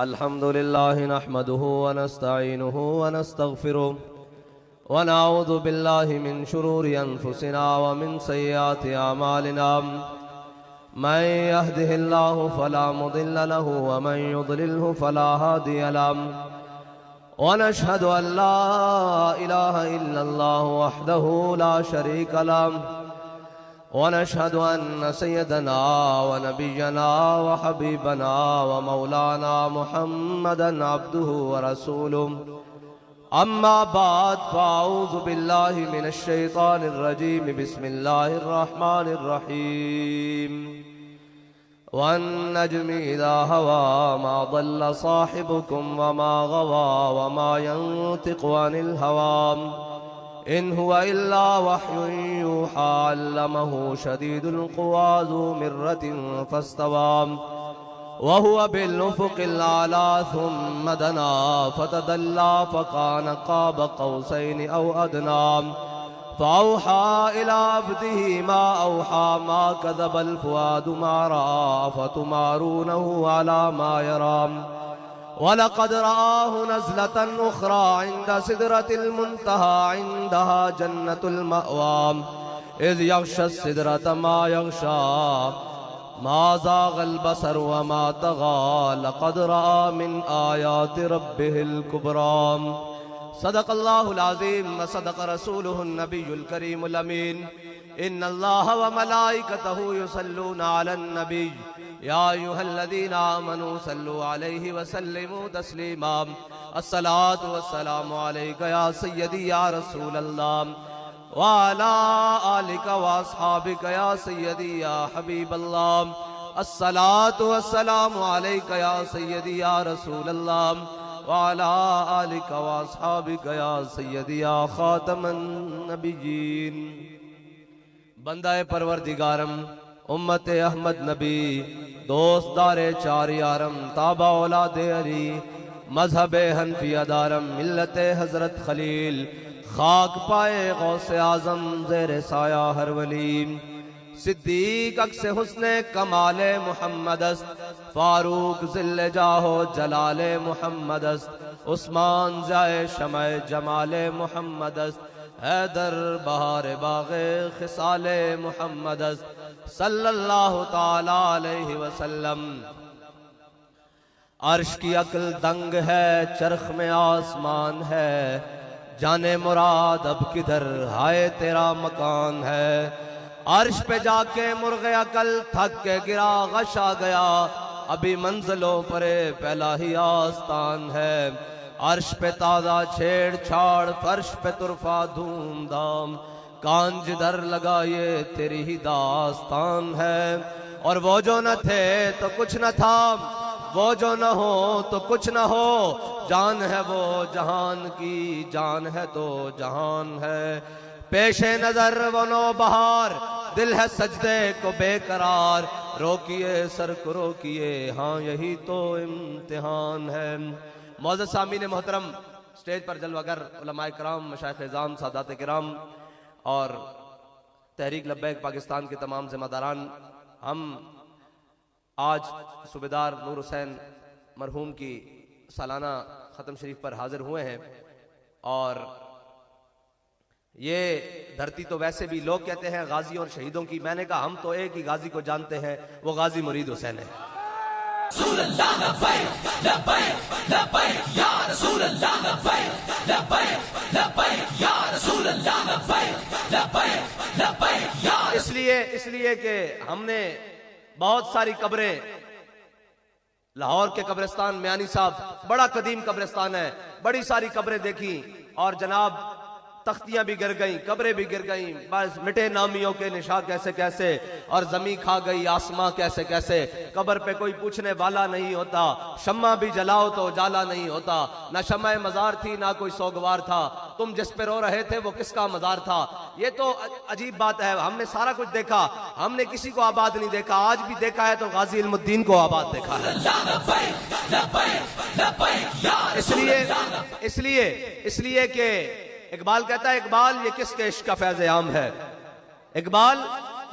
الحمد لله نحمده ونستعينه ونستغفره ونعوذ بالله من شرور أنفسنا ومن سيئات أعمالنا من يهده الله فلا مضل له ومن يضلله فلا هادي له ونشهد أن لا إله إلا الله وحده لا شريك له ونشهد أن سيدنا ونبينا وحبيبنا ومولانا محمدا عبده ورسوله أما بعد فأعوذ بالله من الشيطان الرجيم بسم الله الرحمن الرحيم والنجم إذا هوى ما ضل صاحبكم وما غوى وما ينطق عن الهوى إن هو إلا وحي يوحى علمه شديد القوى ذو مرة فاستوى وهو بالأفق الأعلى ثم دنا فتدلى فكان قاب قوسين أو أدنى فأوحى إلى عبده ما أوحى ما كذب الفؤاد ما رأى فتمارونه على ما يرى ولقد رآه نزلة أخرى عند سدرة المنتهى عندها جنة المأوى إذ يغشى السدرة ما يغشى ما زاغ البصر وما طغى لقد رأى من آيات ربه الكبرى صدق الله العظيم وصدق رسوله النبي الكريم الأمين إن الله وملائكته يصلون على النبي يا أيها الذين آمنوا صلوا عليه وسلموا تسليما الصلاة والسلام عليك يا سيدي يا رسول الله وعلى آلك وأصحابك يا سيدي يا حبيب الله الصلاة والسلام عليك يا سيدي يا رسول الله وعلى آلك وأصحابك يا سيدي يا خاتم النبيين بندہ پروردگارم امت احمد نبی دوست دار چار یارم تابع اولاد علی مذہب حنفیہ دارم ملت حضرت خلیل خاک پائے غوث اعظم زیر سایہ ہر ولی صدیق عکس حسن کمال محمد است فاروق ذل جاہ جلال محمد است عثمان ضیاء شمع جمال محمد است حیدر بہار باغ خصال محمد است صلی اللہ تعالی علیہ وسلم عرش کی عقل دنگ ہے چرخ میں آسمان ہے جانے مراد اب کدھر ہائے تیرا مکان ہے عرش پہ جا کے مرغ عقل تھک کے گرا غش آ گیا ابھی منزلوں پر پہلا ہی آستان ہے عرش پہ تازہ چھیڑ چھاڑ فرش پہ طرفہ دھوم دھام کان جدھر لگا یہ تیری ہی داستان ہے اور وہ جو نہ تھے تو کچھ نہ تھا وہ جو نہ ہو تو کچھ نہ ہو جان ہے وہ جہان کی جان ہے تو جہان ہے پیش نظر وہ نو بہار دل ہے سجدے کو بے قرار روکیے سر کو روکیے ہاں یہی تو امتحان ہے معزز سامعین محترم سٹیج پر جلوہ گر علماء کرام مشائخ اعظام سادات کرام اور تحریک لبیک پاکستان کے تمام ذمہ داران ہم آج صوبیدار نور حسین مرحوم کی سالانہ ختم شریف پر حاضر ہوئے ہیں اور یہ دھرتی تو ویسے بھی لوگ کہتے ہیں غازیوں اور شہیدوں کی میں نے کہا ہم تو ایک ہی غازی کو جانتے ہیں وہ غازی مرید حسین ہے رسول اللہ لبیک لبیک لبیک یا رسول اللہ لبیک لبیک لبیک یا رسول اللہ لبیک لبیک لبیک یا اس لیے کہ ہم نے بہت ساری قبریں لاہور کے قبرستان میانی صاحب بڑا قدیم قبرستان ہے بڑی ساری قبریں دیکھی اور جناب تختیاں بھی گر گئیں قبریں بھی گر گئیں بس مٹے نامیوں کے نشاں کیسے کیسے اور زمین کھا گئی آسماں کیسے کیسے قبر پہ کوئی پوچھنے والا نہیں ہوتا شمع بھی جلاؤ تو اجالا نہیں ہوتا نہ شمع مزار تھی نہ کوئی سوگوار تھا تم جس پہ رو رہے تھے وہ کس کا مزار تھا یہ تو عجیب بات ہے ہم نے سارا کچھ دیکھا ہم نے کسی کو آباد نہیں دیکھا آج بھی دیکھا ہے تو غازی علم الدین کو آباد دیکھا ہے اس لیے کہ اقبال کہتا ہے اقبال یہ کس کے عشق کا فیض عام ہے اقبال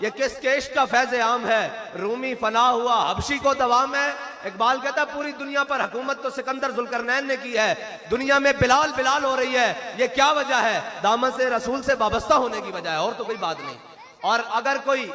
یہ کس کے عشق کا فیض عام ہے رومی فنا ہوا حبشی کو دوام ہے اقبال کہتا ہے پوری دنیا پر حکومت تو سکندر ذوالقرنین نے کی ہے، دنیا میں بلال بلال ہو رہی ہے، یہ کیا وجہ ہے؟ دامن سے رسول سے وابستہ ہونے کی وجہ ہے، اور تو کوئی بات نہیں۔ اور اگر کوئی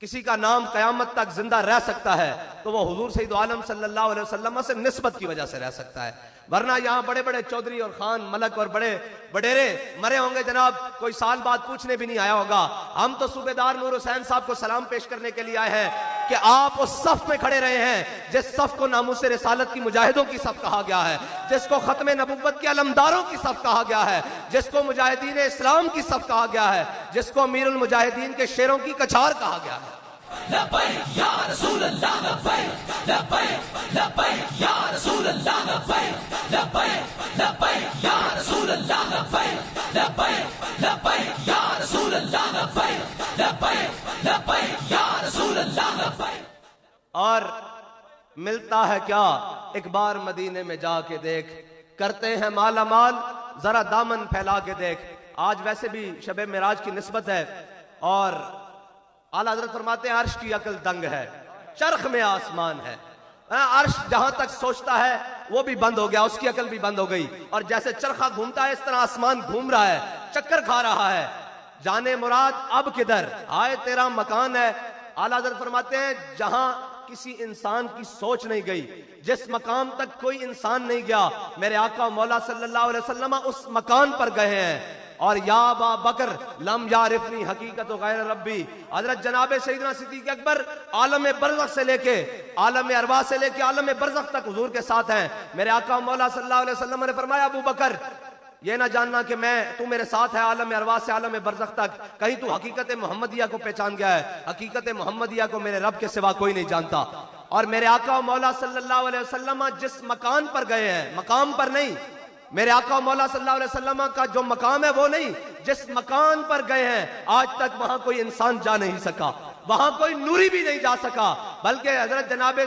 کسی کا نام قیامت تک زندہ رہ سکتا ہے تو وہ حضور سید عالم صلی اللہ علیہ وسلم سے نسبت کی وجہ سے رہ سکتا ہے، ورنہ یہاں بڑے بڑے چودھری اور خان ملک اور بڑے بڈیرے مرے ہوں گے جناب، کوئی سال بعد پوچھنے بھی نہیں آیا ہوگا۔ ہم تو صوبیدار نور حسین صاحب کو سلام پیش کرنے کے لیے آئے ہیں کہ آپ اس صف میں کھڑے رہے ہیں جس صف کو ناموس رسالت کی مجاہدوں کی صف کہا گیا ہے، جس کو ختم نبوت کے علمداروں کی صف کہا گیا ہے، جس کو مجاہدین اسلام کی صف کہا گیا ہے، جس کو امیر المجاہدین کے شیروں کی کچھار کہا گیا ہے۔ لبیک یا رسول اللہ لبیک، لبیک لبیک یا رسول اللہ لبیک، لبیک لبیک یا رسول اللہ لبیک، لبیک لبیک یا رسول اللہ لبیک، لبیک لبیک یا رسول اللہ لبیک۔ اور ملتا ہے کیا ایک بار مدینے میں جا کے دیکھ، کرتے ہیں مالا مال ذرا دامن پھیلا کے دیکھ۔ آج ویسے بھی شب معراج کی نسبت ہے، اور اعلیٰ حضرت فرماتے ہیں عرش کی عقل دنگ ہے، چرخ میں آسمان ہے۔ عرش جہاں تک سوچتا ہے وہ بھی بند ہو گیا، اس کی عقل بھی بند ہو گئی، اور جیسے چرخہ گھومتا ہے اس طرح آسمان گھوم رہا ہے، چکر کھا رہا ہے۔ جانے مراد اب کدھر، آئے تیرا مکان ہے۔ اعلیٰ حضرت فرماتے ہیں جہاں کسی انسان کی سوچ نہیں گئی، جس مقام تک کوئی انسان نہیں گیا، میرے آقا مولا صلی اللہ علیہ وسلم اس مکان پر گئے ہیں۔ اور یا ابا بکر لم یعرفنی حقیقت غیر ربی، حضرت جناب سیدنا صدیق اکبر عالم برزخ سے لے کے عالم ارواح سے لے کے عالم برزخ تک حضور کے ساتھ ہیں۔ میرے آقا مولا صلی اللہ علیہ وسلم نے فرمایا ابو بکر یہ نہ جاننا کہ تو میرے ساتھ ہے عالم ارواح سے عالم برزخ تک، کہیں تو حقیقت محمدیہ کو پہچان گیا ہے۔ حقیقت محمدیہ کو میرے رب کے سوا کوئی نہیں جانتا۔ اور میرے آقا مولا صلی اللہ علیہ وسلم جس مکان پر گئے ہیں، مقام پر نہیں، میرے آقا مولا صلی اللہ علیہ وسلم کا جو مقام ہے وہ نہیں، جس مکان پر گئے ہیں آج تک وہاں کوئی انسان جا نہیں سکا، وہاں کوئی نوری بھی نہیں جا سکا، بلکہ حضرت جناب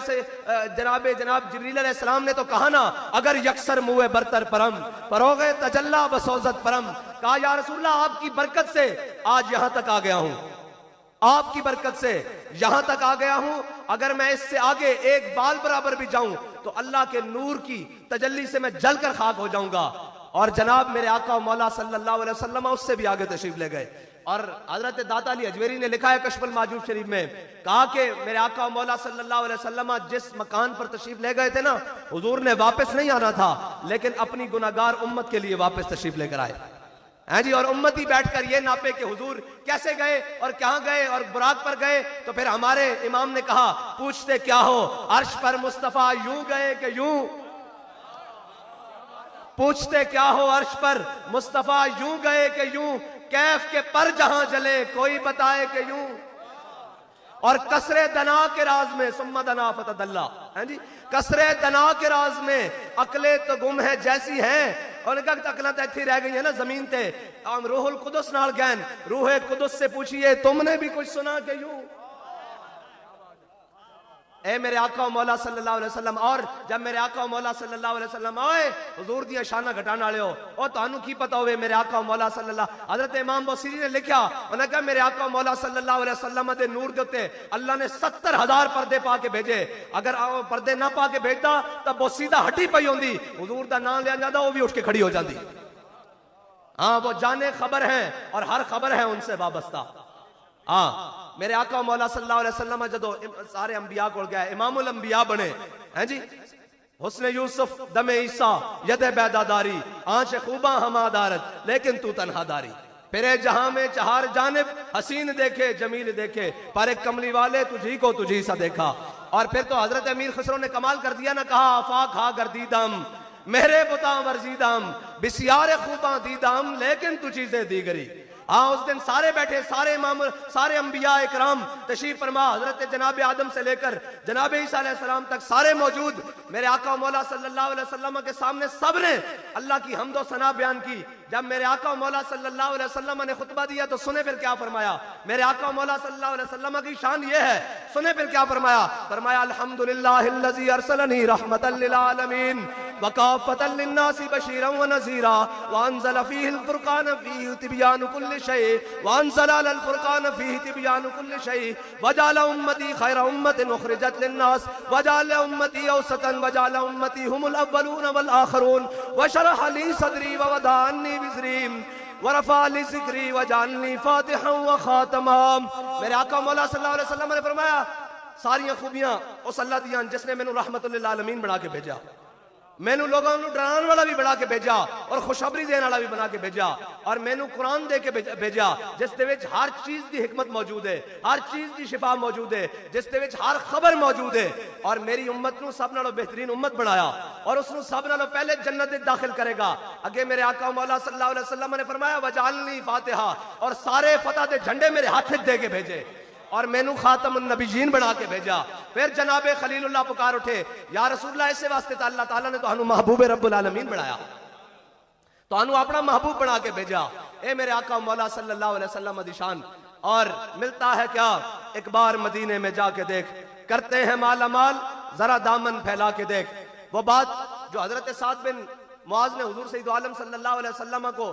جبریل علیہ السلام نے تو کہا نا اگر یکسر موئے برتر پرم فروغ تجلا بسوزت پرم، کہا یا رسول اللہ آپ کی برکت سے آج یہاں تک آ گیا ہوں، آپ کی برکت سے یہاں تک آ گیا ہوں، اگر میں اس سے آگے ایک بال برابر بھی جاؤں تو اللہ کے نور کی تجلی سے میں جل کر خاک ہو جاؤں گا۔ اور جناب میرے آقا مولا صلی اللہ علیہ وسلم اس سے بھی آگے تشریف لے گئے، اور حضرت داتا علی اجویری نے لکھا ہے کشف المحجوب شریف میں، کہا کہ میرے آقا مولا صلی اللہ علیہ وسلم جس مکان پر تشریف لے گئے تھے نا، حضور نے واپس نہیں آنا تھا لیکن اپنی گناہگار امت کے لیے واپس تشریف لے کر آئے ہیں جی۔ اور امتی بیٹھ کر یہ ناپے کہ حضور کیسے گئے اور کہاں گئے اور براق پر گئے، تو پھر ہمارے امام نے کہا پوچھتے کیا ہو عرش پر مصطفیٰ یوں گئے کہ یوں، پوچھتے کیا ہو عرش پر مصطفیٰ یوں گئے کہ یوں، کیف کے پر جہاں جلے کوئی بتائے کہ یوں، اور کسرے دنا کے راز میں ثم دنا فتدلا، ہیں جی کسرے دنا کے راز میں عقلیں تو گم ہے جیسی ہیں، اور نے کہا عقلیں تو ایتھی رہ گئی ہیں نا زمین تے، روح القدس نال گین، روح قدس سے پوچھئے تم نے بھی کچھ سنا کہ یوں، اے میرے آقا مولا صلی اللہ علیہ وسلم۔ اور جب میرے آقا مولا صلی اللہ علیہ وسلم آئے حضور دیا شانہ گھٹانا لے ہو، اور تانوں کی پتا ہوئے میرے آقا مولا صلی اللہ، حضرت امام بصیری نے لکھا، انہوں نے کہا میرے آقا مولا صلی اللہ علیہ وسلم دے نور دیتے اللہ نے 70,000 پردے پا کے بھیجے، اگر پردے نہ پا کے بھیجتا تب وہ سیدھا ہٹی پئی ہوندی، حضور دا نام لیا جاتا وہ بھی اٹھ کے کھڑی ہو جاندی۔ ہاں وہ جانے خبر ہیں اور ہر خبر ہے ان سے وابستہ۔ ہاں میرے آقا مولا صلی اللہ علیہ وسلم جدو سارے انبیاء کو گیا امام الانبیاء بنے ہیں جی، حسن یوسف دم عیسیٰ ید بیداداری آنچ خوباں ہما دارت لیکن تو تنہا داری، پھرے جہاں میں چہار جانب حسین دیکھے جمیل دیکھے پر ایک کملی والے تجھی کو تجھی سا دیکھا۔ اور پھر تو حضرت امیر خسرو نے کمال کر دیا نہ، کہا آفاق ہا گردیدم میرے بتاں ورزیدم بسیار خوباں دیدم لیکن تو چیزیں دیگری۔ ہاں اس دن سارے بیٹھے، سارے امام، سارے انبیاء اکرام تشریف فرما، حضرت جناب آدم سے لے کر جناب عیسیٰ علیہ السلام تک سارے موجود، میرے آقا مولا صلی اللہ علیہ وسلم کے سامنے سب نے اللہ کی حمد و ثنا بیان کی۔ جب میرے آقا مولا صلی اللہ علیہ وسلم نے خطبہ دیا تو سنے پھر کیا فرمایا، میرے آقا مولا صلی اللہ علیہ وسلم کی شان یہ ہے، سنے پھر کیا فرمایا، فرمایا الحمدللہ الذی ارسلنی رحمتا للعالمین وکافۃ للناس بشیرا ونذیرا وانزل فیہ الفرقان فیہ تبیان کل شیء وانزل علی الفرقان فیہ تبیان کل شیء وجعل امتی خیر امۃ اخرجت للناس وجعل امتی اوسطا وجعل امتی هم الاولون والآخرون وشرح لی صدری ووضع عنی وزری ورفع لی ذکری وجعلنی فاتحا وخاتما۔ میرے آقا مولا صلی اللہ علیہ وسلم نے فرمایا ساریاں خوبیاں اس اللہ دیاں جس نے مینوں رحمت للعالمین بنا کے بھیجا، مینوں لوگوں نوں ڈران والا بھی بنا کے بھیجا اور خوشخبری دین والا بھی بنا کے بھیجا، اور مینوں قرآن دے کے بھیجا جس دے وچ ہر چیز دی حکمت موجود ہے، ہر چیز دی شفا موجود ہے، جس دے وچ ہر خبر موجود ہے، اور میری امت نوں سب نالوں بہترین امت بنایا اور اس نوں سب نالوں پہلے جنت وچ داخل کرے گا۔ اگے میرے آقا مولا صلی اللہ علیہ وسلم نے فرمایا وجعلنی فاتحہ، اور سارے فتح دے جھنڈے میرے ہاتھ دے کے بھیجے اور مینوں خاتم النبیین بنا کے بھیجا۔ پھر جناب خلیل اللہ پکار اٹھے یا رسول اللہ، اسے واسطے تو اللہ تعالیٰ نے تانوں محبوب رب العالمین بنایا، تانوں اپنا محبوب بنا کے بھیجا۔ اے میرے آقا مولا صلی اللہ علیہ وسلم دی شان، اور ملتا ہے کیا؟ ایک بار مدینے میں جا کے دیکھ، کرتے ہیں مالا مال، ذرا دامن پھیلا کے دیکھ۔ وہ بات جو حضرت سعد بن معاذ نے حضور سید عالم صلی اللہ علیہ وسلم کو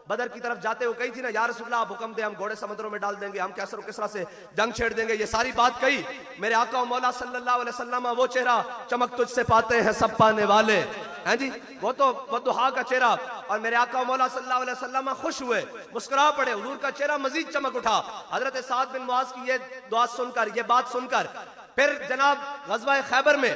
بدر کی طرف جاتے ہوئے کہی تھی نا، یا رسول اللہ آپ حکم دیں، ہم گھوڑے سمندروں میں ڈال دیں گے، ہم کیسر و کسرا سے جنگ چھیڑ دیں گے، یہ ساری بات کہی۔ میرے آقا و مولا صلی اللہ علیہ وسلم وہ چہرہ چمک تجھ سے پاتے ہیں سب پانے والے، ہیں جی، وہ تو ودحا کا چہرہ، اور میرے آقا و مولا صلی اللہ علیہ وسلم خوش ہوئے، مسکرا پڑے، حضور کا چہرہ مزید چمک اٹھا۔ حضرت سعد بن معاذ کی یہ دعا سن کر، یہ بات سن کر، پھر جناب غزوہ خیبر میں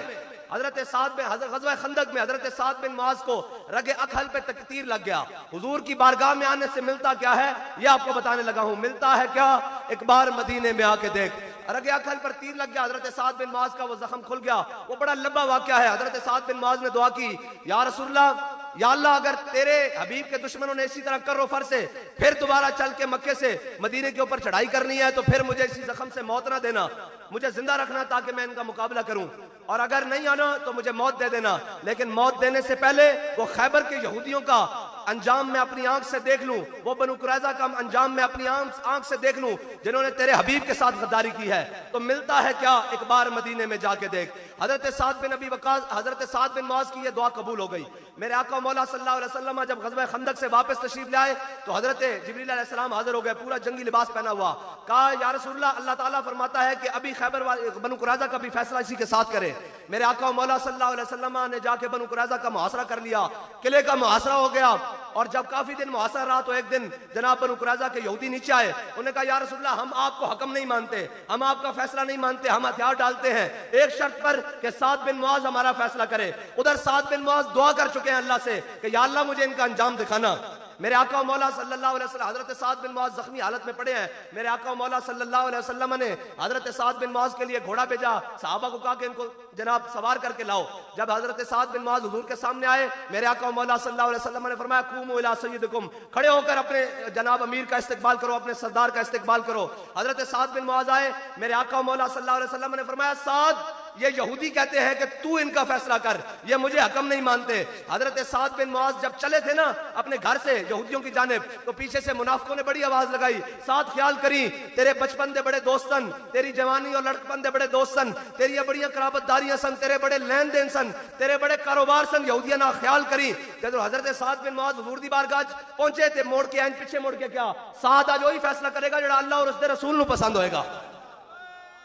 غزوہ خندق میں حضرت سعد بن معاذ کو رگ اکھل پہ تیر لگ گیا۔ حضور کی بارگاہ میں آنے سے ملتا کیا ہے یہ آپ کو بتانے لگا ہوں، ملتا ہے کیا؟ ایک بار مدینے میں آ کے دیکھ، رگ اکھل پر تیر لگ گیا، حضرت سعد بن معاذ کا وہ زخم کھل گیا۔ وہ بڑا لمبا واقعہ ہے۔ حضرت سعد بن معاذ نے دعا کی، یا رسول اللہ، یا اللہ اگر تیرے حبیب کے دشمنوں نے اسی طرح کر و فر سے پھر دوبارہ چل کے مکے سے مدینے کے اوپر چڑھائی کرنی ہے تو پھر مجھے اسی زخم سے موت نہ دینا، مجھے زندہ رکھنا تاکہ میں ان کا مقابلہ کروں، اور اگر نہیں آنا تو مجھے موت دے دینا، لیکن موت دینے سے پہلے وہ خیبر کے یہودیوں کا انجام میں اپنی آنکھ سے دیکھ لوں، وہ بنو قریظہ کا انجام میں اپنی آنکھ سے دیکھ لوں جنہوں نے تیرے حبیب کے ساتھ غداری کی ہے۔ تو ملتا ہے کیا؟ ایک بار مدینے میں جا کے دیکھ۔ حضرت سعد بن ابی وقاص، حضرت سعد بن معاذ کی یہ دعا قبول ہو گئی۔ میرے آقا مولا صلی اللہ علیہ وسلم جب غزوہ خندق سے واپس تشریف لے آئے تو حضرت جبریل علیہ السلام حاضر ہو گئے، پورا جنگی لباس پہنا ہوا۔ کہا یا رسول اللہ، اللہ تعالیٰ فرماتا ہے کہ ابھی خیبر بنو قریظہ کا بھی فیصلہ اسی کے ساتھ کرے۔ میرے آقا مولا صلی اللہ علیہ وسلم نے جا کے بنو قریظہ کا محاصرہ کر لیا، قلعے کا محاصرہ ہو گیا، اور جب کافی دن محاصرہ رہا تو ایک دن جناب بنو قریظہ کے یہودی نیچے آئے، انہوں نے کہا یا رسول اللہ، ہم آپ کو حکم نہیں مانتے، ہم آپ کا فیصلہ نہیں مانتے، ہم ہتھیار ڈالتے ہیں ایک شرط پر کہ سعد بن معاذ ہمارا فیصلہ کرے۔ ادھر سعد بن معاذ دعا کر چکے ہیں اللہ سے کہ یا اللہ مجھے ان کا انجام دکھانا۔ میرے آقا و مولا صلی اللہ علیہ وسلم، حضرت سعد بن معاذ زخمی حالت میں پڑے ہیں، میرے آقا و مولا صلی اللہ علیہ وسلم نے حضرت سعد بن معاذ کے لیے گھوڑا بھیجا، صحابہ کو کہا کہ ان کو جناب سوار کر کے لاؤ۔ جب حضرت سعد بن معاذ حضور کے سامنے آئے، میرے آقا و مولا صلی اللہ علیہ وسلم نے فرمایا قوموا الی سیدکم، کھڑے ہو کر اپنے جناب امیر کا استقبال کرو، اپنے سردار کا استقبال کرو۔ حضرت سعد بن معاذ آئے، میرے آقا و مولا صلی اللہ علیہ وسلم نے فرمایا سعد، یہ یہودی کہتے ہیں کہ تو ان کا فیصلہ کر، یہ مجھے حکم نہیں مانتے۔ حضرت سعد بن معاذ جب چلے تھے نا اپنے گھر سے یہودیوں کی جانب، تو پیچھے سے منافقوں نے بڑی آواز لگائی، ساتھ خیال کری تیرے بچپن دے بڑے دوستن، تیری جوانی اور لڑکپن دے بڑے دوستن، تیری بڑیاں قرابت داریاں سن، تیرے بڑے لین دین سن، تیرے بڑے کاروبار سن، یہودیاں نہ خیال کری۔ جب حضرت سعد بن معاذ حضور دی بارگاہ پہنچے تھے، موڑ کے آئیں، پیچھے موڑ کے کیا، سعد آج وہی فیصلہ کرے گا جڑا اللہ اور اس دے رسول نو پسند ہوئے گا۔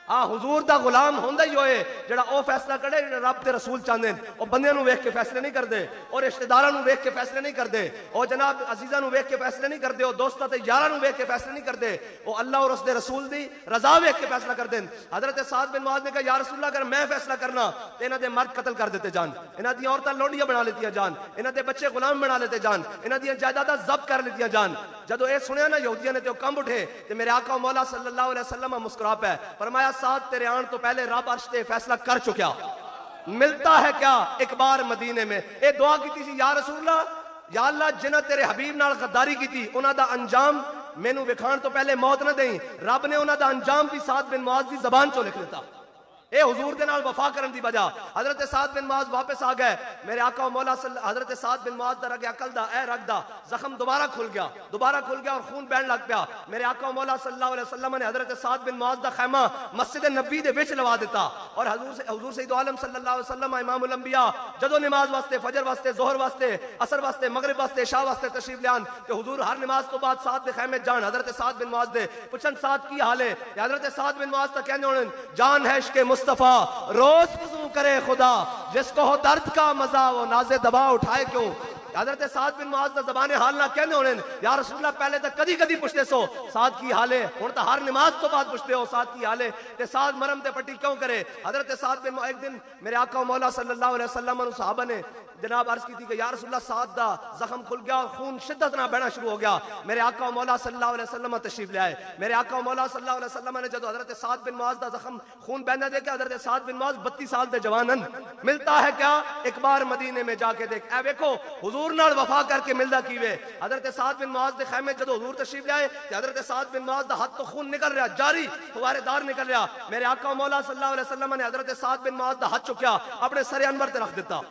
ہاں حضور دا غلام ہوندا ہی ہوئے جڑا او فیصلہ کرے جڑا رب تے رسول چاہندے ہیں۔ او بندیاں نو ویکھ کے فیصلے نہیں کردے، اور رشتہ داراں نو ویکھ کے فیصلے نہیں کردے، او جناب عزیزاں نو ویکھ کے فیصلے نہیں کردے، او دوستاں تے یاراں نو ویکھ کے فیصلے نہیں کردے، او اللہ اور اس دے رسول دی رضا ویکھ کے فیصلہ کردے۔ حضرت سعد بن معاذ نے کہا یا رسول اللہ اگر میں فیصلہ کرنا تے انہاں دے مرد قتل کر دیتے جان، انہاں دی عورتاں لونڈیاں بنا لیتیاں جان، انہاں دے بچے غلام بنا لیتے جان، انہاں دی جائیداداں ضبط کر لیتیاں جان۔ جدوں اے سنیا نا یہودیاں نے تے او کمب اٹھے تے میرے آقا مولا صلی اللہ علیہ وسلم مسکرا پے، فرمایا سعد تیرے آن تو پہلے رب عرش تے فیصلہ کر چکیا، ملتا ہے کیا؟ ایک بار مدینے میں اے دعا کی تھی یا رسول اللہ، یا اللہ جنہ تیرے حبیب نال غداری کی تھی انہاں دا انجام مینوں وکھان تو پہلے موت نہ دیں۔ رب نے انہاں دا انجام بھی سعد بن معاذ دی زبان چوں لکھ دیتا۔ اے حضور دے نال وفا کرن دی وجہ حضرت سعد بن معاذ واپس آ گئے. میرے آقا و مولا حضرت سعد بن معاذ دا رگ عقل دا اے رگ دا زخم دوبارہ کھل گیا اور خون بہن لگ پیا. میرے آقا و مولا صلی اللہ علیہ وسلم نے حضرت سعد بن معاذ دا خیمہ مسجد نبی دے وچ لوا دیتا اور حضور سید عالم صلی اللہ علیہ وسلم امام الانبیاء جدو نماز واسطے فجر واسطے ظہر واسطے عصر واسطے مغرب واسطے عشاء واسطے تشریف لیان کہ حضور ہر نماز تو بعد سعد دے خیمے جان حضرت سعد بن معاذ دے پوچھن سعد کی حال ہے. حضرت سعد بن معاذ تا کہنے ہونے جان ہے عشق مصطفیٰ روز وضو کرے خدا جس کو ہو درد کا مزہ وہ ناز دبا اٹھائے کیوں. حضرت سعد بن معاذ دا زبان حال نہ کہنے ہونے یا رسول اللہ پہلے تو کدی پوچھتے سو سعد کی حال ہے ہن تو ہر نماز تو بعد پوچھتے ہو سعد کی حال ہے تے سعد مرم تے پٹی کیوں کرے. حضرت سعد بن معاذ ایک دن میرے آقا و مولا صلی اللہ علیہ وسلم اور صحابہ نے جناب عرض کی تھی کہ یا رسول اللہ سعد دا زخم کھل گیا اور خون شدت نہ بہنا شروع ہو گیا. میرے آقا و مولا صلی اللہ علیہ وسلم تشریف لے آئے. میرے آقا و مولا صلی اللہ علیہ وسلم نے جب حضرت سعد بن معاذ دا زخم خون بہنا دیکھا حضرت سعد بن معاذ 32 سال دے جوانن ملتا ہے کیا ایک بار مدینے میں جا کے دیکھ. اے دیکھو حضور نال وفا کر کے ملدا کیویں. حضرت سعد بن معاذ دے خیمے جب حضور تشریف لے آئے کہ حضرت سعد بن معاذ دا ہاتھ تو خون نکل رہا جاری فوارے دار نکل رہا. میرے آقا و مولا صلی اللہ علیہ وسلم نے حضرت سعد بن معاذ دا ہاتھ چکیا اپنے سر انور تے رکھ دیتا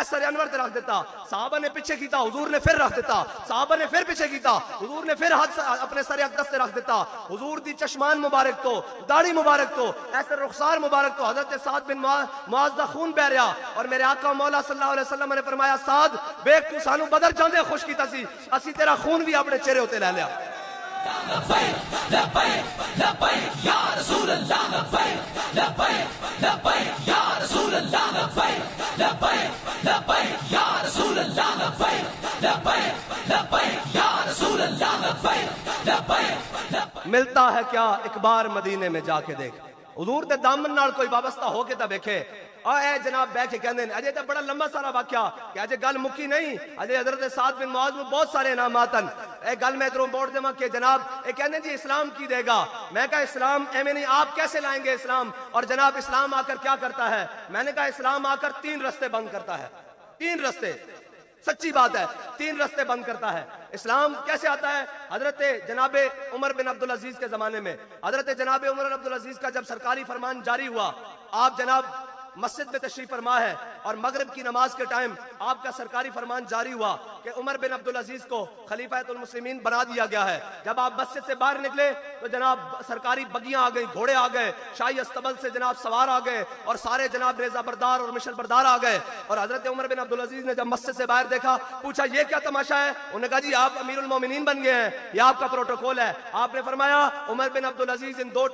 سر انور تے رکھ دیتا. صحابہ نے پیچھے کیتا حضور نے پھر رکھ دیتا. صحابہ نے پھر پیچھے کیتا حضور نے پھر ہاتھ اپنے سر اقدس تے رکھ دیتا. حضور دی چشمان مبارک تو داڑھی مبارک تو ایسے رخسار مبارک تو حضرت سعد بن معاذ دا خون بہ رہا اور میرے آقا مولا صلی اللہ علیہ وسلم نے فرمایا سعد ویکھ تو سانو بدر جاندے خوش کیتا سی اسی تیرا خون بھی اپنے چہرے ہوتے لے لیا. لبیک لبیک لبیک یا رسول اللہ لبیک لبیک لبیک یا رسول اللہ لبیک لبیک لبیک یا رسول اللہ لبیک لبیک لبیک یا رسول اللہ لبیک لبیک. ملتا ہے کیا ایک بار مدینے میں جا کے دیکھ. حضور دے دامن نال کوئی وابستہ ہو کے تا ویکھے. اے جناب بیٹھ کے کہندے اجے تے بڑا لمبا سارا واقعہ کہ اجے گل مکی نہیں. اجے حضرت سعد بن معاذ نو بہت سارے انعامات ہیں. اے گل میں ادھروں بوڑ دیواں کہ جناب اے کہندے جی اسلام کی دے گا. میں کہا اسلام ایویں نہیں آپ کیسے لائیں گے اسلام اور جناب اسلام آ کر کیا کرتا ہے. میں نے کہا اسلام آ کر 3 رستے بند کرتا ہے. 3 رستے سچی بات ہے 3 رستے بند کرتا ہے. اسلام کیسے آتا ہے. حضرت جناب عمر بن عبدالعزیز کے زمانے میں حضرت جناب عمر بن عبدالعزیز کا جب سرکاری فرمان جاری ہوا آپ جناب مسجد میں تشریف فرما ہے اور مغرب کی نماز کے ٹائم آپ کا سرکاری فرمان جاری ہوا کہ عمر بن عبدالعزیز کو خلیفۃ المسلمین بنا دیا گیا ہے. جب آپ مسجد سے باہر نکلے تو جناب سرکاری بگیاں آ گئی گھوڑے آ گئے شاہی استبل سے جناب سوار آ گئے اور سارے جناب ریزہ بردار اور مشل بردار آ گئے. اور حضرت عمر بن عبدالعزیز نے جب مسجد سے باہر دیکھا پوچھا یہ کیا تماشا ہے. انہوں نے کہا جی آپ امیر المومنین بن گئے ہیں یہ آپ کا پروٹوکول ہے. آپ نے فرمایا عمر بن عبدالعزیز ان 2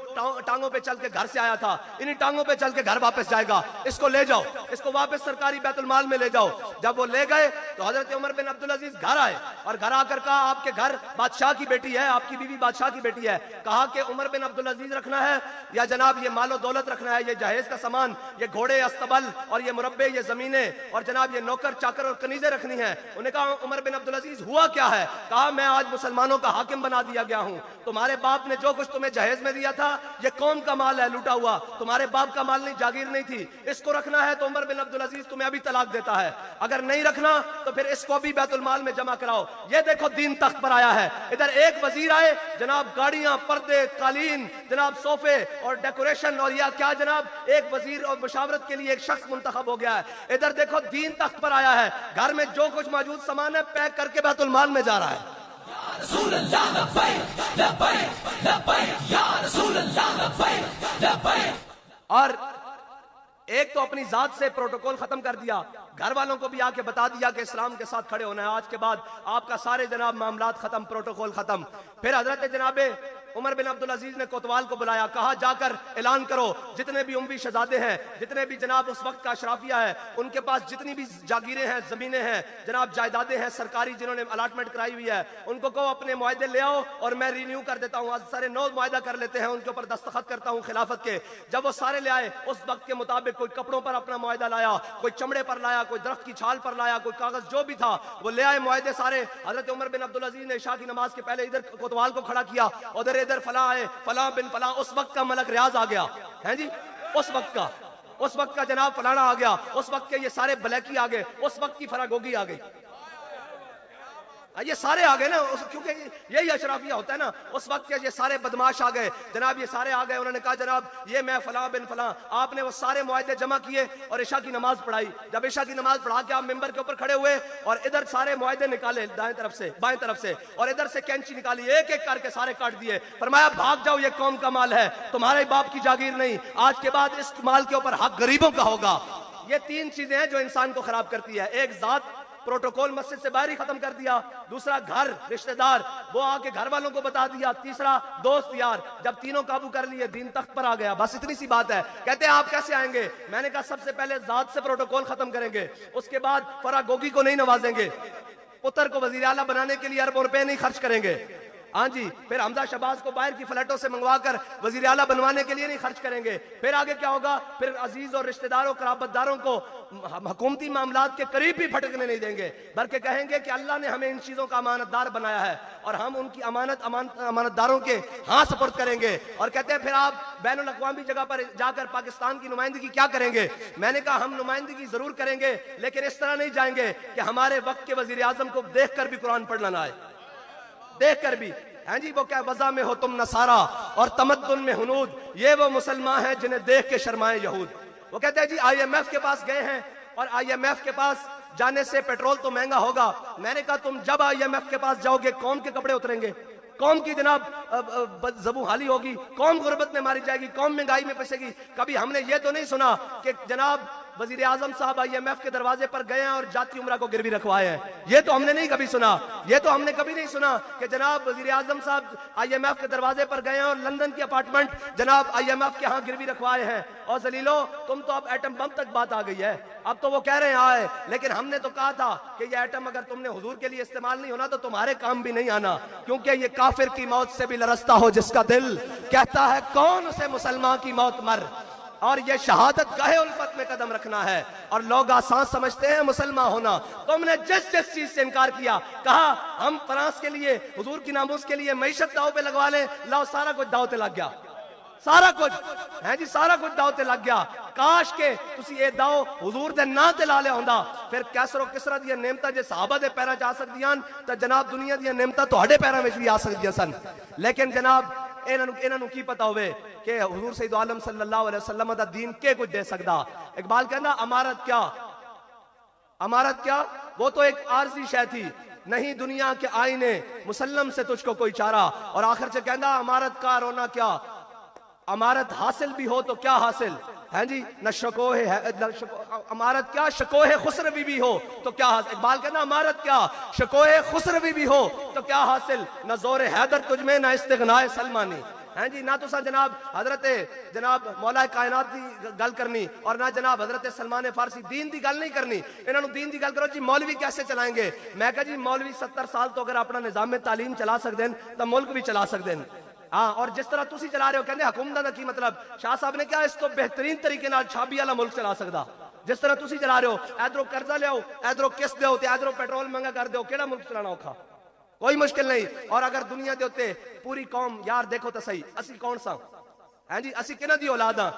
ٹانگوں پہ چل کے گھر سے آیا تھا انہی ٹانگوں پہ چل کے گھر واپس جائے گا. اس کو لے جاؤ اس کو واپس سرکاری بیت المال میں لے جاؤ. جب وہ لے گئے تو حضرت عمر بن عبدالعزیز گھر آئے اور گھر آ کر کہا آپ کے گھر بادشاہ کی بیٹی ہے آپ کی بیوی بادشاہ کی بیٹی ہے. کہا کہ عمر بن عبدالعزیز رکھنا ہے یا جناب یہ مال و دولت رکھنا ہے یہ جہیز کا سامان یہ گھوڑے استبل اور یہ مربے یہ زمینیں اور جناب یہ نوکر چاکر اور کنیزیں رکھنی ہیں. انہوں نے کہا عمر بن عبدالعزیز ہوا کیا ہے. کہا میں آج مسلمانوں کا حاکم بنا دیا گیا ہوں. تمہارے باپ نے جو کچھ تمہیں جہیز میں دیا تھا یہ قوم کا مال ہے لوٹا ہوا تمہارے باپ کا مال نہیں جاگیر نہیں تھی. اس کو رکھنا ہے تو عمر بن عبدالعزیز تمہیں ابھی طلاق دیتا ہے. اگر نہیں رکھنا تو پھر اس کو بھی بیت المال میں جمع کراؤ. یہ دیکھو دین تخت پر آیا ہے. ادھر ایک وزیر آئے جناب گاڑیاں پردے قالین جناب صوفے اور ڈیکوریشن اور یا کیا جناب ایک وزیر اور مشاورت کے لیے ایک شخص منتخب ہو گیا ہے. ادھر دیکھو دین تخت پر آیا ہے. گھر میں جو کچھ موجود سامان ہے پیک کر کے بیت المال میں جا رہا ہے. رسول اللہ لبیک لبیک لبیک یا رسول اللہ لبیک لبیک. اور ایک تو اپنی ذات سے پروٹوکول ختم کر دیا گھر والوں کو بھی آ کے بتا دیا کہ اسلام کے ساتھ کھڑے ہونا ہے. آج کے بعد آپ کا سارے جناب معاملات ختم پروٹوکول ختم. پھر حضرت جناب عمر بن عبدالعزیز نے کوتوال کو بلایا کہا جا کر اعلان کرو جتنے بھی اموی شہزادے ہیں جتنے بھی جناب اس وقت کا اشرافیہ ہے ان کے پاس جتنی بھی جاگیریں ہیں زمینیں ہیں جناب جائیدادیں ہیں سرکاری جنہوں نے الاٹمنٹ کرائی ہوئی ہے ان کو کہو اپنے معاہدے لے آؤ اور میں رینیو کر دیتا ہوں. آج سارے 9 معاہدہ کر لیتے ہیں ان کے اوپر دستخط کرتا ہوں خلافت کے. جب وہ سارے لے آئے اس وقت کے مطابق کوئی کپڑوں پر اپنا معاہدہ لایا کوئی چمڑے پر لایا کوئی درخت کی چھال پر لایا کوئی کاغذ جو بھی تھا وہ لے آئے معاہدے سارے. حضرت عمر بن عبدالعزیز نے عشاء کی نماز کے پہلے ادھر کوتوال کو کھڑا کیا ادھر فلاں آئے فلاں بن فلاں. اس وقت کا ملک ریاض آ گیا ہے جی اس وقت کا جناب فلانا آ گیا اس وقت کے یہ سارے بلیکی آ گئے اس وقت کی فراگوگی آ گئی. یہ سارے آ گئے نا، کیونکہ یہی اشرافیہ ہوتا ہے نا، اس وقت کے یہ سارے بدماش آ گئے جناب، یہ سارے آ گئے، انہوں نے کہا جناب یہ میں فلاں بن فلاں، آپ نے وہ سارے معاہدے جمع کیے اور عشاء کی نماز پڑھائی. جب عشاء کی نماز پڑھا کے آپ ممبر کے اوپر کھڑے ہوئے اور ادھر سارے معاہدے نکالے دائیں طرف سے بائیں طرف سے، اور ادھر سے کینچی نکالی، ایک ایک کر کے سارے کاٹ دیے. فرمایا بھاگ جاؤ، یہ قوم کا مال ہے، تمہارے باپ کی جاگیر نہیں، آج کے بعد اس مال کے اوپر حق غریبوں کا ہوگا. یہ تین چیزیں ہیں جو انسان کو خراب کرتی ہے. ایک ذات، پروٹوکول مسجد سے باہر ہی ختم کر دیا. دوسرا گھر، رشتہ دار، وہ آ کے گھر والوں کو بتا دیا. تیسرا دوست یار. جب تینوں قابو کر لیے دین تخت پر آ گیا. بس اتنی سی بات ہے. کہتے ہیں آپ کیسے آئیں گے؟ میں نے کہا سب سے پہلے ذات سے پروٹوکول ختم کریں گے، اس کے بعد فراگوگی کو نہیں نوازیں گے، پتر کو وزیر اعلیٰ بنانے کے لیے اربوں روپے نہیں خرچ کریں گے. ہاں جی، پھر حمزہ شہباز کو باہر کی فلیٹوں سے منگوا کر وزیر اعلیٰ بنوانے کے لیے نہیں خرچ کریں گے. پھر آگے کیا ہوگا؟ پھر عزیز اور رشتہ داروں قرابت داروں کو حکومتی معاملات کے قریب بھی پھٹکنے نہیں دیں گے، بلکہ کہیں گے کہ اللہ نے ہمیں ان چیزوں کا امانت دار بنایا ہے اور ہم ان کی امانت داروں کے ہاں سپرد کریں گے. اور کہتے ہیں پھر آپ بین الاقوامی جگہ پر جا کر پاکستان کی نمائندگی کیا کریں گے؟ میں نے کہا ہم نمائندگی ضرور کریں گے، لیکن اس طرح نہیں جائیں گے کہ ہمارے وقت کے وزیر اعظم کو دیکھ کر بھی قرآن پڑھنا نہ آئے، دیکھ کر بھی. ہاں جی، وہ کیا وضع میں ہو تم نصارا اور تمدن میں ہنود، یہ وہ مسلمان ہیں جنہیں دیکھ کے شرمائے یہود. وہ کہتے ہیں جی آئی ایم ایف کے پاس گئے ہیں اور آئی ایم ایف کے پاس جانے سے پیٹرول تو مہنگا ہوگا. میں نے کہا تم جب آئی ایم ایف کے پاس جاؤ گے قوم کے کپڑے اتریں گے، قوم کی جناب زبوں حالی ہوگی، قوم غربت میں ماری جائے گی، قوم مہنگائی میں پھنسے گی. کبھی ہم نے یہ تو نہیں سنا کہ جناب وزیر اعظم صاحب آئی ایم ایف کے دروازے پر گئے ہیں اور جاتی عمرہ کو گروی رکھوائے ہیں. یہ تو ہم نے نہیں کبھی سنا. یہ تو ہم نے کبھی نہیں سنا کہ جناب وزیر اعظم صاحب آئی ایم ایف کے دروازے پر گئے ہیں اور لندن کی اپارٹمنٹ جناب آئی ایم ایف کے ہاں گروی رکھوائے ہیں. اور ذلیلو تم تو اب ایٹم بم تک بات آ گئی ہے، اب تو وہ کہہ رہے ہیں آئے، لیکن ہم نے تو کہا تھا کہ یہ ایٹم اگر تم نے حضور کے لیے استعمال نہیں ہونا تو تمہارے کام بھی نہیں آنا، کیونکہ یہ کافر کی موت سے بھی لرزتا ہو جس کا دل، کہتا ہے کون اسے مسلمان کی موت مر. اور یہ شہادت گاہ الفت میں قدم رکھنا ہے، اور لوگ آسان سمجھتے ہیں مسلمان ہونا. تم نے جس چیز سے انکار کیا، کہا ہم فرانس کے لیے حضور کی ناموس کے لیے معیشت داؤ پہ لگوا لیں، لاؤ سارا کچھ داؤ تے لگ گیا، سارا کچھ ہے جی، سارا کچھ داؤ تے لگ گیا. کاش کے تسی یہ داؤ حضور دے نا تے لا لے ہوندا، پھر کیسر و کسرا دی نعمتاں جے صحابہ دے پیراں چ آ سکدیاں تے جناب دنیا دی نعمتاں تہاڈے پیراں وچ بھی آ سکدیاں سن. لیکن جناب انہاں نوں کی پتا ہوئے کہ حضور سید عالم صلی اللہ علیہ وسلم دا دین کے کچھ دے سکدا. اقبال کہندا امارت کیا، امارت کیا، وہ تو ایک عارضی شے تھی، نہیں دنیا کے آئینے مسلم سے تجھ کو کوئی چارہ. اور آخر سے کہندا امارت کا رونا کیا، امارت حاصل بھی ہو تو کیا حاصل ہے جی، نہ شکوہ امارت کیا شکوہ خسروی بھی ہو تو کیا حاصل. اقبال کہنا امارت کیا شکوہ خسروی بھی ہو تو کیا حاصل، نہ زور حیدر تجھ میں نہ استغناء سلمانی. ہیں جی، نہ تو سا جناب حضرت جناب مولا کائنات دی گل کرنی اور نہ جناب حضرت سلمان فارسی دین دی گل نہیں کرنی. انہوں نے دین دی گل کرو جی مولوی کیسے چلائیں گے. میں کہا جی مولوی 70 سال تو اگر اپنا نظام تعلیم چلا سکتے ہیں تو ملک بھی چلا سکتے ہیں. ہاں، اور جس طرح تسی چلا رہے ہو کہندے حکومت دا کی مطلب، شاہ صاحب نے کہا اس تو بہترین طریقے نال چھابی والا ملک چلا سکدا. جس طرح تسی چلا رہے ہو، ادھروں قرضہ لیاؤ، ادھروں قسط دیو تے ادھروں پیٹرول مہنگا کر دیو، کیڑا ملک چلانا اوکھا؟ کوئی مشکل نہیں. اور اگر دنیا دے اوتے پوری قوم یار دیکھو تو صحیح اسی کون سا ہیں جی، اسی کنہ دی اولاد ہاں.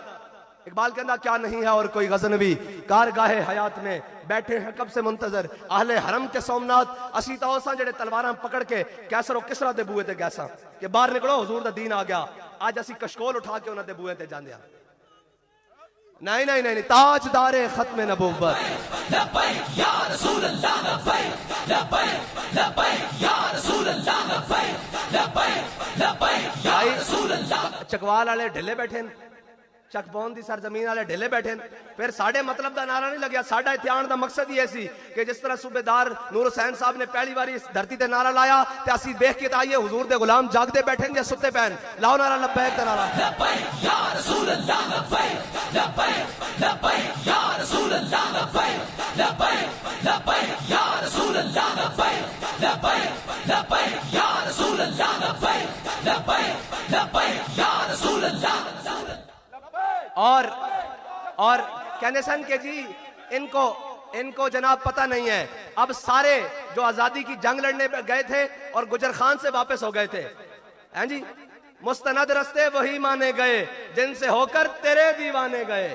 اقبال کہندا کیا نہیں ہے اور کوئی غزنوی، کارگاہ حیات میں بیٹھے ہیں کب سے منتظر اہل حرم کے سومنات. اسی تو اساں جڑے تلواراں پکڑ کے کیسر و کسرا دے بوئے تے گیساں کہ باہر نکلو حضور دا دین آ گیا. آج اسی کشکول اٹھا کے انہاں دے بوئے تے جاندے ہاں. نہیں نہیں نہیں، تاجدار ختم نبوت. لبیک یا رسول اللہ، لبیک لبیک لبیک یا رسول اللہ، لبیک لبیک لبیک یا رسول اللہ. چکوال والے ڈھلے بیٹھے ہیں، چک بون دی سرزمین والے ڈھلے بیٹھے ہیں. پھر ساڑھے مطلب دا نعرہ نہیں لگیا. ساڑھا اتیان دا مقصد یہ سی کہ جس طرح صوبیدار نور حسین صاحب نے پہلی باری اس دھرتی تے نعرہ لایا تے اسی دیکھ کے آئیے حضور دے غلام جاگدے بیٹھے یا ستے پہن. لاؤ نعرہ لبیک دا نعرہ. لبیک یا رسول اللہ، لبیک لبیک لبیک یا رسول اللہ، لبیک لبیک لبیک یا رسول اللہ، لبیک لبیک لبیک یا رسول اللہ، لبیک لبیک لبیک یا رسول اللہ. اور کہنے سن کہ جی ان کو جناب پتہ نہیں ہے. اب سارے جو آزادی کی جنگ لڑنے پہ گئے تھے اور گجر خان سے واپس ہو گئے تھے، ہیں جی، مستند رستے وہی مانے گئے جن سے ہو کر تیرے دیوانے گئے.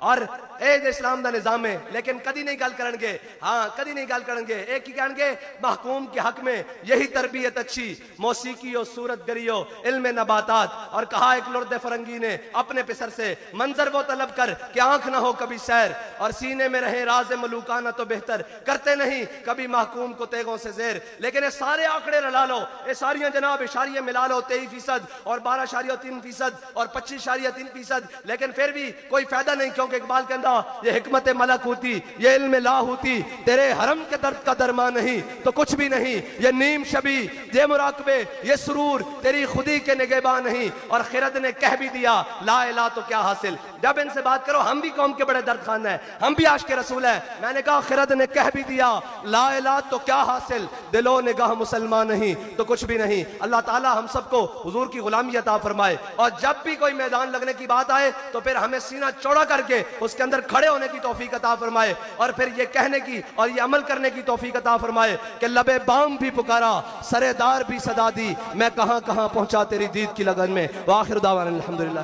اور اے اسلام دا نظام ہے لیکن کدی نہیں گل کرن گے ہاں کدی نہیں گل کرن گے ایک ہی کہن گے محکوم کے حق میں یہی تربیت اچھی موسیقی ہو صورت گری ہو علم نباتات اور کہا ایک لرد فرنگی نے اپنے پسر سے منظر وہ طلب کر کہ آنکھ نہ ہو کبھی سیر اور سینے میں رہے راز ملوکانہ تو بہتر کرتے نہیں کبھی محکوم کو تیغوں سے زیر لیکن یہ سارے آنکڑے رلا لو یہ ساریاں جناب اشاریہ ملا لو 23% اور 12.3% اور 25.3% لیکن پھر بھی کوئی فائدہ نہیں کیونکہ اقبال کہندا یہ حکمت ملک ہوتی یہ علم لا ہوتی تیرے حرم کے درد کا درما نہیں تو کچھ بھی نہیں یہ نیم شبی یہ مراقبے یہ سرور تیری خودی کے نگہباں نہیں اور خرد نے کہہ بھی دیا لا الہ تو کیا حاصل جب ان سے بات کرو ہم بھی قوم کے بڑے درد خان ہیں ہم بھی عاشق رسول ہیں میں نے کہا خرد نے کہہ بھی دیا لا الہ تو کیا حاصل دل و نگاہ مسلمان نہیں تو کچھ بھی نہیں اللہ تعالی ہم سب کو حضور کی غلامی عطا فرمائے اور جب بھی کوئی میدان لگنے کی بات آئے تو پھر ہمیں سینہ چوڑا کر کے اس کے اندر کھڑے ہونے کی توفیق عطا فرمائے اور پھر یہ کہنے کی اور یہ عمل کرنے کی توفیق عطا فرمائے کہ لبے بام بھی پکارا سرے دار بھی صدا دی میں کہاں کہاں پہنچا تیری دید کی لگن میں وآخر دعوانا الحمدللہ